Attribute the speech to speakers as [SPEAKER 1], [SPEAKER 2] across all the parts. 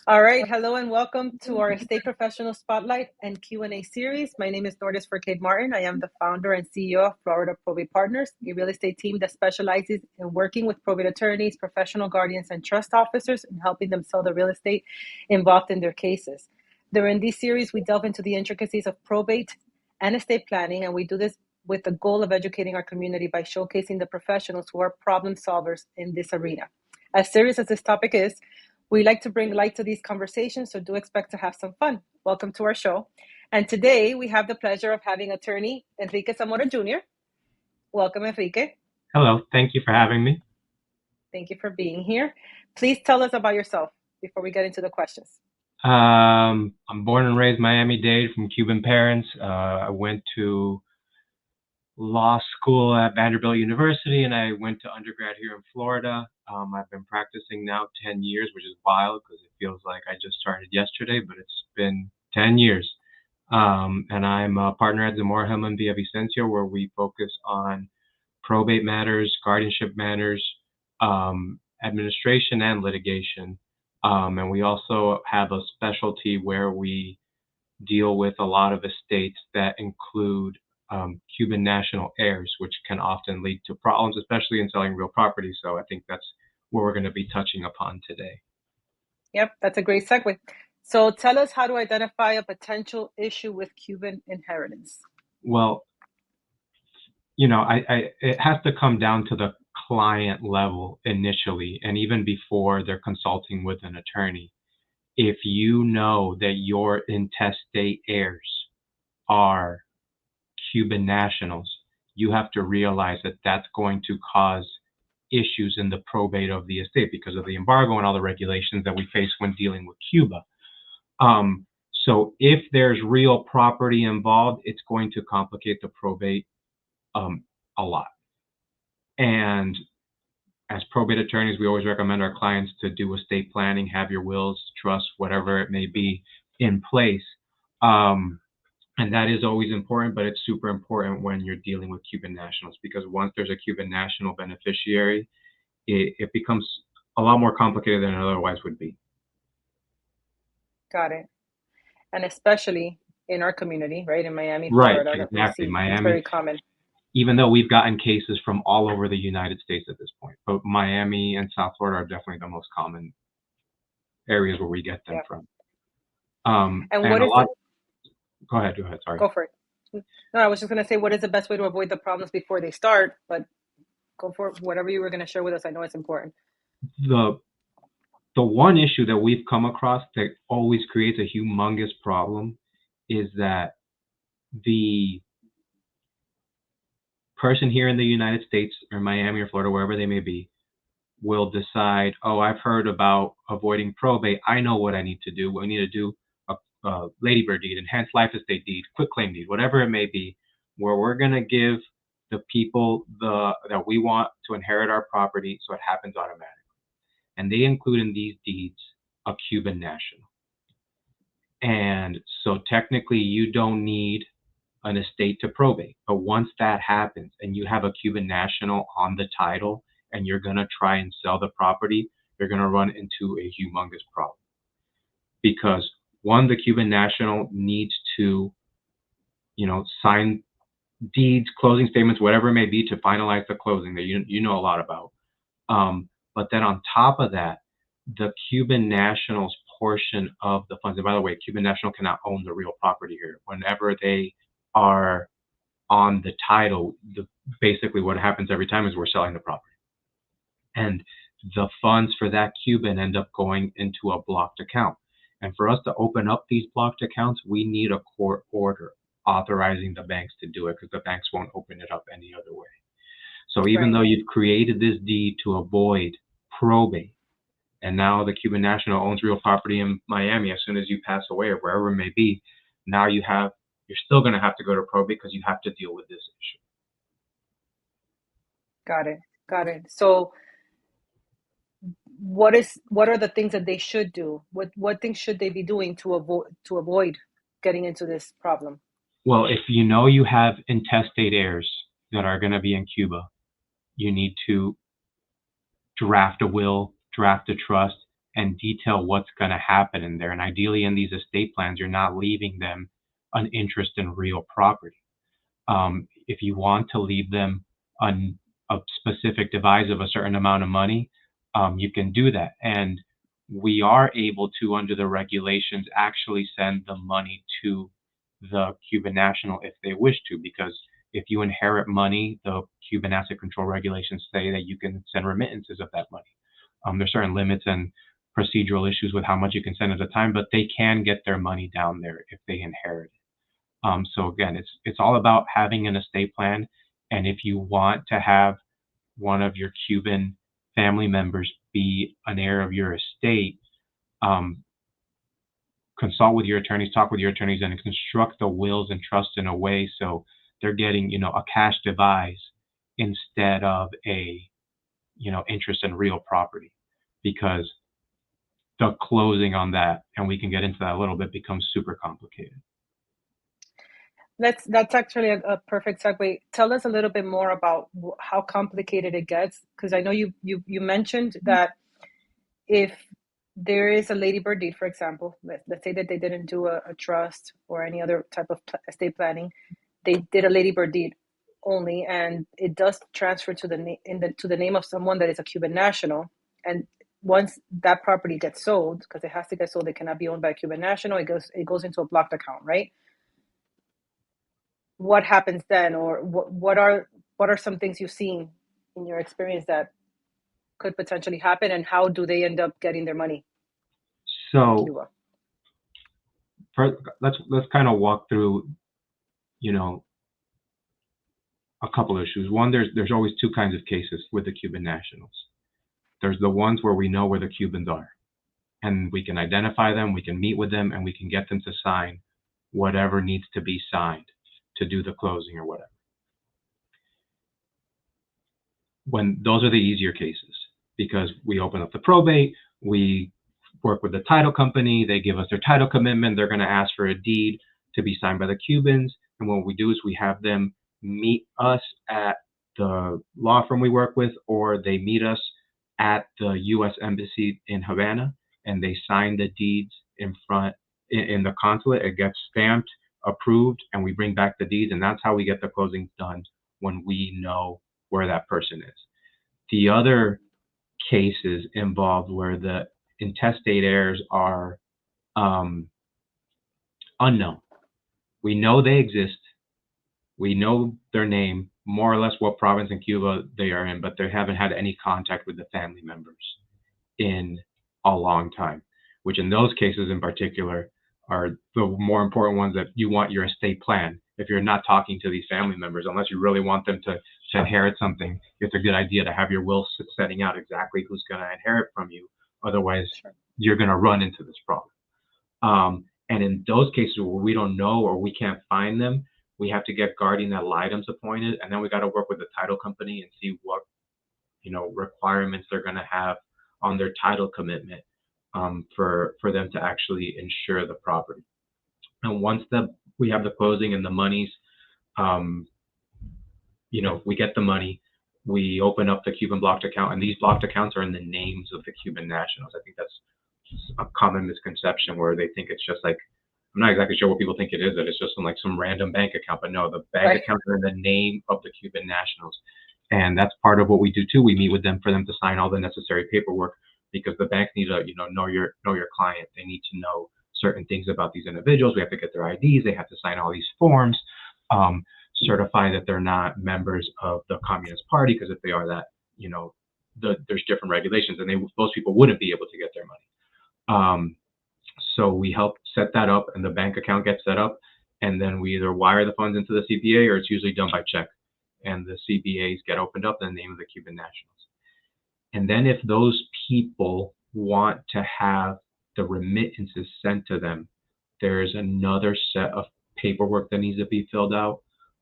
[SPEAKER 1] All right, hello and welcome to our Estate Professional Spotlight and Q&A series. My name is Nordis Forcade-Martin. I am the founder and CEO of Florida Probate Partners, a real estate team that specializes in working with probate attorneys, professional guardians, and trust officers and helping them sell the real estate involved in their cases. During this series, we delve into the intricacies of probate and estate planning, and we do this with the goal of educating our community by showcasing the professionals who are problem solvers in this arena. As serious as this topic is, we like to bring light to these conversations, so do expect to have some fun. Welcome to our show. And today we have the pleasure of having Attorney Enrique Zamora Jr. Welcome, Enrique.
[SPEAKER 2] Hello, thank you for having me.
[SPEAKER 1] Thank you for being here. Please tell us about yourself before we get into the questions.
[SPEAKER 2] I'm born and raised Miami-Dade from Cuban parents. I went to law school at Vanderbilt University, and I went to undergrad here in Florida. I've been practicing now 10 years, which is wild because it feels like I just started yesterday, but it's been 10 years. And I'm a partner at Zamora Hillman Villavicencio, where we focus on probate matters, guardianship matters, administration, and litigation. And we also have a specialty where we deal with a lot of estates that include Cuban National Heirs, which can often lead to problems, especially in selling real property. So I think that's what we're going to be touching upon today.
[SPEAKER 1] Yep, that's a great segue. So tell us how to identify a potential issue with Cuban inheritance.
[SPEAKER 2] Well, it has to come down to the client level initially, and even before they're consulting with an attorney. If you know that your intestate heirs are Cuban nationals, you have to realize that that's going to cause issues in the probate of the estate because of the embargo and all the regulations that we face when dealing with Cuba. So if there's real property involved, it's going to complicate the probate a lot. And as probate attorneys, we always recommend our clients to do estate planning, have your wills, trust, whatever it may be in place. And that is always important, but it's super important when you're dealing with Cuban nationals, because once there's a Cuban national beneficiary, it becomes a lot more complicated than it otherwise would be.
[SPEAKER 1] Got it. And especially in our community, right, in Miami,
[SPEAKER 2] Florida.
[SPEAKER 1] Right,
[SPEAKER 2] exactly. Miami.
[SPEAKER 1] It's very common.
[SPEAKER 2] Even though we've gotten cases from all over the United States at this point, but Miami and South Florida are definitely the most common areas where we get them from.
[SPEAKER 1] And what is
[SPEAKER 2] Go ahead. Sorry.
[SPEAKER 1] Go for it. No, I was just going to say, what is the best way to avoid the problems before they start? But go for it. Whatever you were going to share with us, I know it's important.
[SPEAKER 2] The one issue that we've come across that always creates a humongous problem is that the person here in the United States or Miami or Florida, wherever they may be, will decide, oh, I've heard about avoiding probate. I know what I need to do. We need to do a ladybird deed, enhanced life estate deed, quitclaim deed, whatever it may be, where we're going to give the people that we want to inherit our property so it happens automatically. And they include in these deeds a Cuban national. And so technically you don't need an estate to probate. But once that happens and you have a Cuban national on the title and you're going to try and sell the property, you're going to run into a humongous problem. Because one, the Cuban national needs to, sign deeds, closing statements, whatever it may be, to finalize the closing that you know a lot about. But then on top of that, the Cuban national's portion of the funds, and by the way, Cuban national cannot own the real property here. Whenever they are on the title, basically what happens every time is we're selling the property. And the funds for that Cuban end up going into a blocked account. And for us to open up these blocked accounts, we need a court order authorizing the banks to do it, because the banks won't open it up any other way. So even though you've created this deed to avoid probate, and now the Cuban national owns real property in Miami. As soon as you pass away or wherever it may be, now you're still going to have to go to probate because you have to deal with this issue.
[SPEAKER 1] Got it. So what are the things that they should do? What things should they be doing to avoid getting into this problem?
[SPEAKER 2] Well, if you know you have intestate heirs that are going to be in Cuba, you need to draft a will, draft a trust, and detail what's going to happen in there. And ideally, in these estate plans, you're not leaving them an interest in real property. If you want to leave them a specific devise of a certain amount of money, you can do that. And we are able to, under the regulations, actually send the money to the Cuban national if they wish to, because if you inherit money, the Cuban asset control regulations say that you can send remittances of that money. There's certain limits and procedural issues with how much you can send at a time, but they can get their money down there if they inherit it. So again, it's all about having an estate plan. And if you want to have one of your Cuban family members be an heir of your estate, consult with your attorneys, talk with your attorneys, and construct the wills and trusts in a way so they're getting, a cash devise instead of a, interest in real property, because the closing on that, and we can get into that a little bit, becomes super complicated.
[SPEAKER 1] That's actually a perfect segue. Tell us a little bit more about how complicated it gets, because I know you mentioned that if there is a ladybird deed, for example, let's say that they didn't do a trust or any other type of estate planning, they did a ladybird deed only, and it does transfer to the name of someone that is a Cuban national. And once that property gets sold, because it has to get sold, it cannot be owned by a Cuban national. It goes into a blocked account, right? What happens then, or what are some things you've seen in your experience that could potentially happen, and how do they end up getting their money?
[SPEAKER 2] So let's kind of walk through, a couple of issues. One, there's always two kinds of cases with the Cuban nationals. There's the ones where we know where the Cubans are, and we can identify them, we can meet with them, and we can get them to sign whatever needs to be signed to do the closing or whatever. When those are the easier cases, because we open up the probate, we work with the title company, they give us their title commitment, they're going to ask for a deed to be signed by the Cubans, and what we do is we have them meet us at the law firm we work with, or they meet us at the U.S. Embassy in Havana, and they sign the deeds in the consulate. It gets stamped, approved, and we bring back the deeds, and that's how we get the closings done when we know where that person is. The other cases involved where the intestate heirs are unknown. We know they exist. We know their name, more or less what province in Cuba they are in, but they haven't had any contact with the family members in a long time, which in those cases in particular are the more important ones that you want your estate plan. If you're not talking to these family members, unless you really want them to inherit something, it's a good idea to have your will setting out exactly who's going to inherit from you. Otherwise, you're going to run into this problem. And in those cases where we don't know or we can't find them, we have to get guardian ad litem's appointed, and then we got to work with the title company and see what requirements they're going to have on their title commitment for them to actually insure the property. And once we have the closing and the monies, we get the money, we open up the Cuban blocked account, and these blocked accounts are in the names of the Cuban nationals. I think that's a common misconception where they think it's just like, I'm not exactly sure what people think it is, that it's just some random bank account, but no, the bank accounts are in the name of the Cuban nationals. And that's part of what we do too. We meet with them for them to sign all the necessary paperwork, because the bank need to, know your client. They need to know certain things about these individuals. We have to get their IDs. They have to sign all these forms, certify that they're not members of the Communist Party, because if they are that, there's different regulations, and those people wouldn't be able to get their money. So we help set that up, and the bank account gets set up, and then we either wire the funds into the CPA, or it's usually done by check, and the CPAs get opened up in the name of the Cuban nationals. And then if those people want to have the remittances sent to them, there's another set of paperwork that needs to be filled out.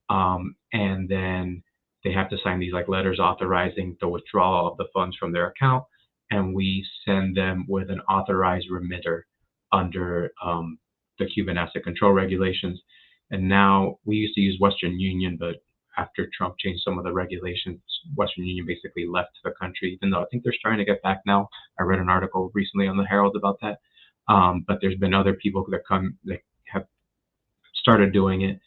[SPEAKER 2] And then they have to sign these like letters authorizing the withdrawal of the funds from their account. And we send them with an authorized remitter under the Cuban asset control regulations. And now we used to use Western Union, but after Trump changed some of the regulations, Western Union basically left the country, even though I think they're starting to get back now. I read an article recently on the Herald about that. But there's been other people that have started doing it,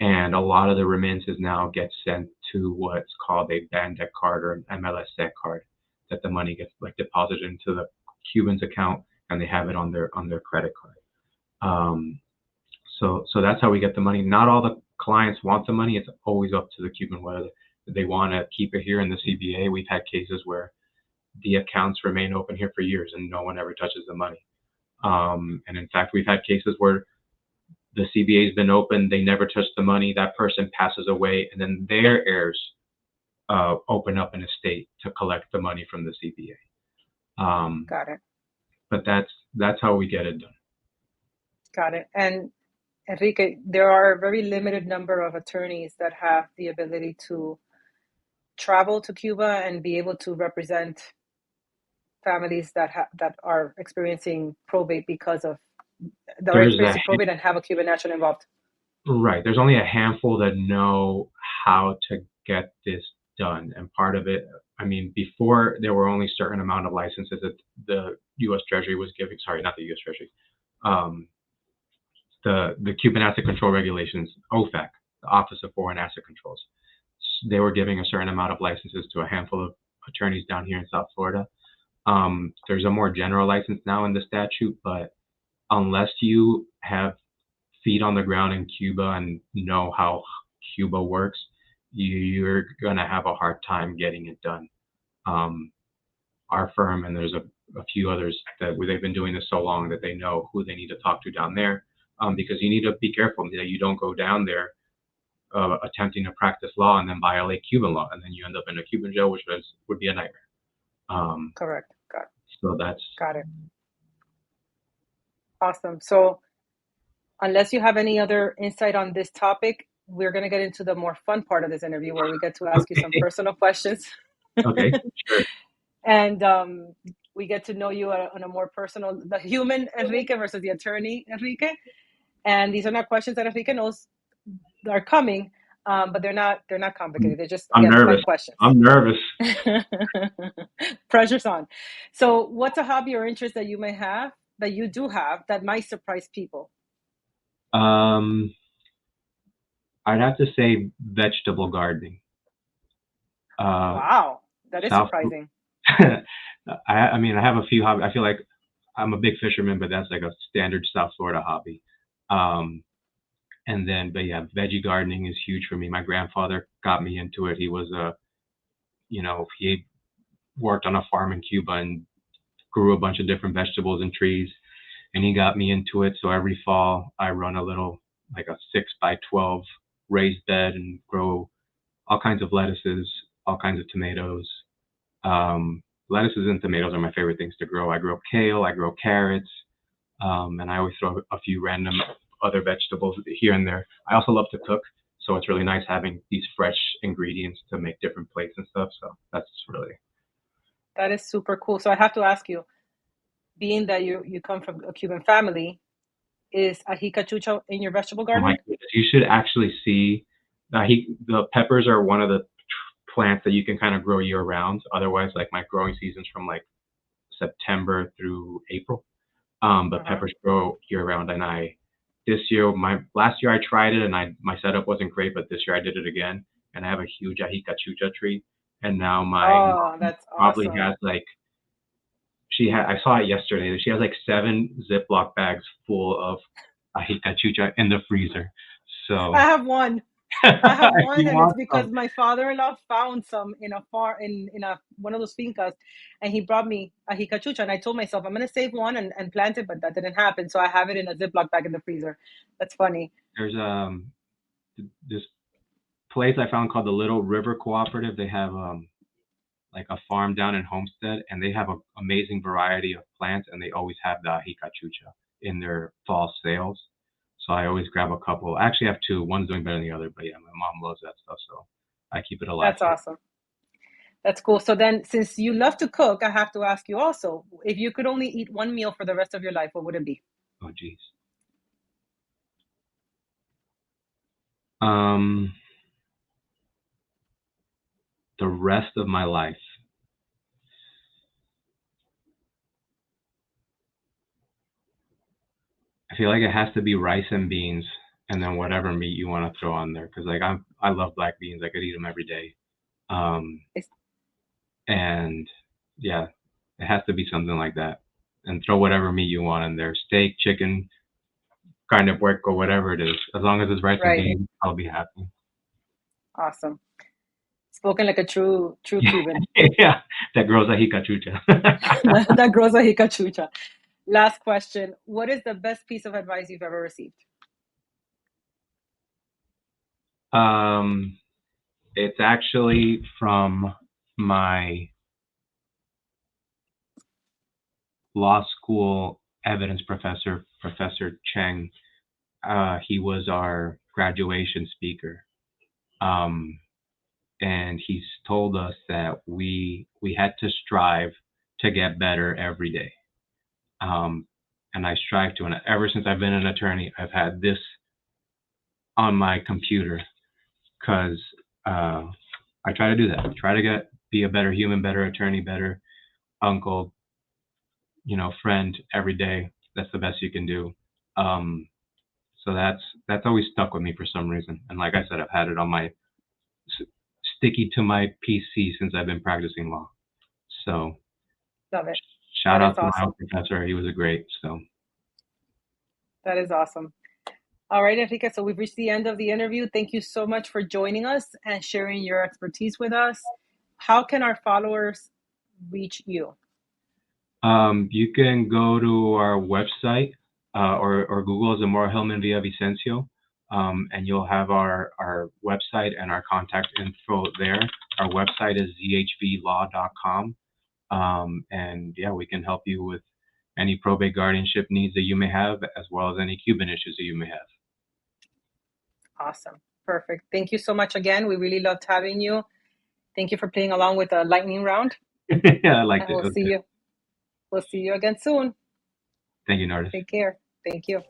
[SPEAKER 2] and a lot of the remittances now get sent to what's called a Bandex card or an MLS card, that the money gets like deposited into the Cubans account and they have it on their credit card. So that's how we get the money. Not all the clients want the money. It's always up to the Cuban whether they want to keep it here in the CBA. We've had cases where the accounts remain open here for years and no one ever touches the money. And in fact, we've had cases where the CBA has been open, they never touch the money, that person passes away, and then their heirs open up an estate to collect the money from the CBA.
[SPEAKER 1] Got it.
[SPEAKER 2] But that's how we get it done.
[SPEAKER 1] Got it. And Enrique, there are a very limited number of attorneys that have the ability to travel to Cuba and be able to represent families that are experiencing probate because of probate and have a Cuban national involved.
[SPEAKER 2] Right. There's only a handful that know how to get this done. And part of it, I mean, before there were only a certain amount of licenses that the U.S. Treasury was giving. Sorry, not the U.S. Treasury. The Cuban Asset Control Regulations, OFAC, the Office of Foreign Asset Controls, they were giving a certain amount of licenses to a handful of attorneys down here in South Florida. There's a more general license now in the statute, but unless you have feet on the ground in Cuba and know how Cuba works, you're going to have a hard time getting it done. Our firm, and there's a few others that they've been doing this so long that they know who they need to talk to down there, because you need to be careful that you don't go down there attempting to practice law and then violate Cuban law, and then you end up in a Cuban jail, which would be a nightmare.
[SPEAKER 1] Correct. Got it.
[SPEAKER 2] So that's...
[SPEAKER 1] Got it. Awesome. So unless you have any other insight on this topic, we're going to get into the more fun part of this interview where we get to ask you some personal questions.
[SPEAKER 2] Okay, sure.
[SPEAKER 1] And we get to know you on a more personal, the human Enrique versus the attorney Enrique. And these are not questions that Enrique knows are coming, but they're not complicated. They're just, again, fun questions.
[SPEAKER 2] I'm nervous.
[SPEAKER 1] Pressure's on. So what's a hobby or interest that you may have, that you do have, that might surprise people?
[SPEAKER 2] I'd have to say vegetable gardening.
[SPEAKER 1] Wow, that is surprising.
[SPEAKER 2] I mean, I have a few hobbies. I feel like I'm a big fisherman, but that's like a standard South Florida hobby. And then, but yeah, veggie gardening is huge for me. My grandfather got me into it. He was he worked on a farm in Cuba and grew a bunch of different vegetables and trees, and he got me into it. So every fall I run a little, like a 6x12 raised bed and grow all kinds of lettuces, all kinds of tomatoes. Lettuces and tomatoes are my favorite things to grow. I grow kale, I grow carrots, and I always throw a few random other vegetables here and there. I also love to cook, so it's really nice having these fresh ingredients to make different plates and stuff. So that
[SPEAKER 1] is super cool. So I have to ask you, being that you come from a Cuban family, is ají cachucha in your vegetable garden?
[SPEAKER 2] Oh my goodness. You should actually see the peppers are one of the plants that you can kind of grow year round. Otherwise, like my growing season's from like September through April. But peppers grow year round, and last year I tried it and my setup wasn't great, but this year I did it again, and I have a huge ají cachucha tree, and now my mom
[SPEAKER 1] that's
[SPEAKER 2] probably
[SPEAKER 1] awesome.
[SPEAKER 2] has like, I saw it yesterday, she has like 7 Ziploc bags full of ají cachucha in the freezer. So
[SPEAKER 1] I have one. And it's because my father-in-law found some in one of those fincas, and he brought me ají cachucha, and I told myself I'm going to save one and plant it, but that didn't happen. So I have it in a Ziploc bag in the freezer. That's funny.
[SPEAKER 2] There's this place I found called the Little River Cooperative. They have like a farm down in Homestead, and they have an amazing variety of plants, and they always have the ají cachucha in their fall sales. So I always grab a couple. I actually have two. One's doing better than the other, but yeah, my mom loves that stuff, so I keep it alive.
[SPEAKER 1] That's awesome. That's cool. So then, since you love to cook, I have to ask you also, if you could only eat one meal for the rest of your life, what would it be?
[SPEAKER 2] Oh, geez. The rest of my life. I feel like it has to be rice and beans, and then whatever meat you want to throw on there. Cause like I love black beans. I could eat them every day. And yeah, it has to be something like that. And throw whatever meat you want in there: steak, chicken, kind of pork, or whatever it is. As long as it's rice and beans, I'll be happy.
[SPEAKER 1] Awesome. Spoken like a true Cuban.
[SPEAKER 2] Yeah, that grows ají cachucha.
[SPEAKER 1] That grows ají cachucha. Last question. What is the best piece of advice you've ever received?
[SPEAKER 2] It's actually from my law school evidence professor, Professor Cheng. He was our graduation speaker. And he's told us that we had to strive to get better every day. And I strive to, and ever since I've been an attorney, I've had this on my computer, because I try to do that. I try to be a better human, better attorney, better uncle, friend every day. That's the best you can do. So that's always stuck with me for some reason. And like I said, I've had it on my sticky to my PC since I've been practicing law. So
[SPEAKER 1] love it.
[SPEAKER 2] Shout out to my professor. He was a great. So
[SPEAKER 1] that is awesome. All right, Enrique. So we've reached the end of the interview. Thank you so much for joining us and sharing your expertise with us. How can our followers reach you?
[SPEAKER 2] You can go to our website or Google Zamora Hillman Villavicencio, and you'll have our website and our contact info there. Our website is zhvlaw.com. And yeah, we can help you with any probate guardianship needs that you may have, as well as any Cuban issues that you may have.
[SPEAKER 1] Awesome. Perfect. Thank you so much again. We really loved having you. Thank you for playing along with the lightning round.
[SPEAKER 2] Yeah, I liked it.
[SPEAKER 1] We'll see you again soon.
[SPEAKER 2] Thank you, Nordis.
[SPEAKER 1] Take care. Thank you.